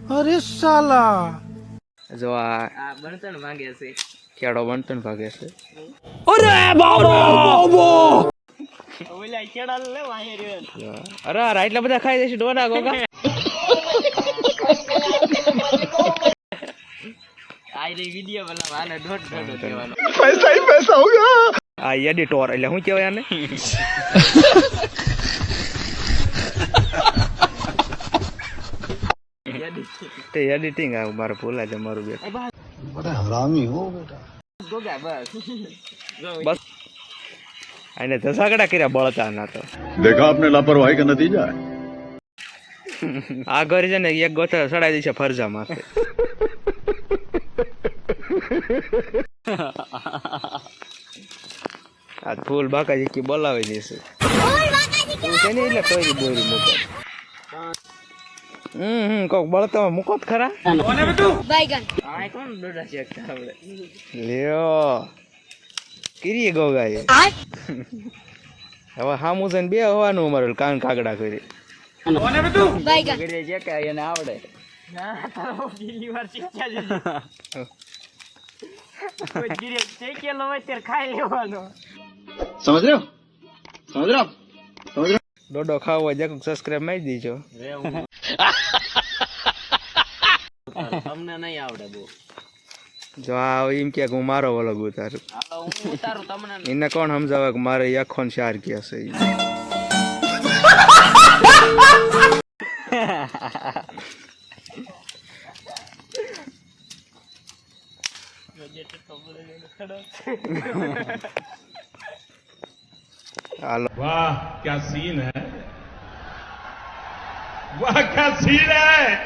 अरे साला જો આ બળતણ માંગે છે કેડો બનતન ભાગે છે अरे बाबा ઓલા કેડા લે વાહે રહ્યો અરે આ એટલા બધા ખાઈ દેશે ડોના ગોગા આ રે વિડિયો બનાવવા આને દોઢ કહેવાનો पैसा ही पैसा होगा આ એડિટર એટલે શું કહેવાય આને તે એડિટિંગ આ મારે ભૂલા છે મારું બે बड़ा हरामी हो बेटा ગોગા બસ બસ આને ધસાકડા કર્યા બળતા ના તો देखा आपने लापरवाही का नतीजा है આ ઘર છે ને એક ગોથા સડાઈ દે છે ફરજા માથે આ ફૂલ બાકાજી કી બોલાવી દેશે તું છે ને એટલે તોરી બોરી મૂકો કોક બળતા મૂકો જ ખરા આ કોણ દોડા છે આપણે લ્યો કીરી ગોગાએ હવે હામું છે ને બે હોવાનું અમારું કાન કાગડા કરી ઘરે જે કાય એને આવડે ના તારો બીજી વાર શીખ્યા છે કોઈ ગીરે શેકેલો હોય ત્યારે ખાઈ લેવાનો समझ रहे हो समझ रहे हो समझ रहे ડોડો ખાવો હોય જક સબસ્ક્રાઇબ મારી દીજો તમને નહીં આવડે બહુ જો આ એમ કે હું મારો વલગ ઉતારું હાલો હું ઉતારું તમને એને કોણ સમજાવે કે મારે યખોન શાર કે છે હાલો वाह क्या सीन है वाह क्या सीन है।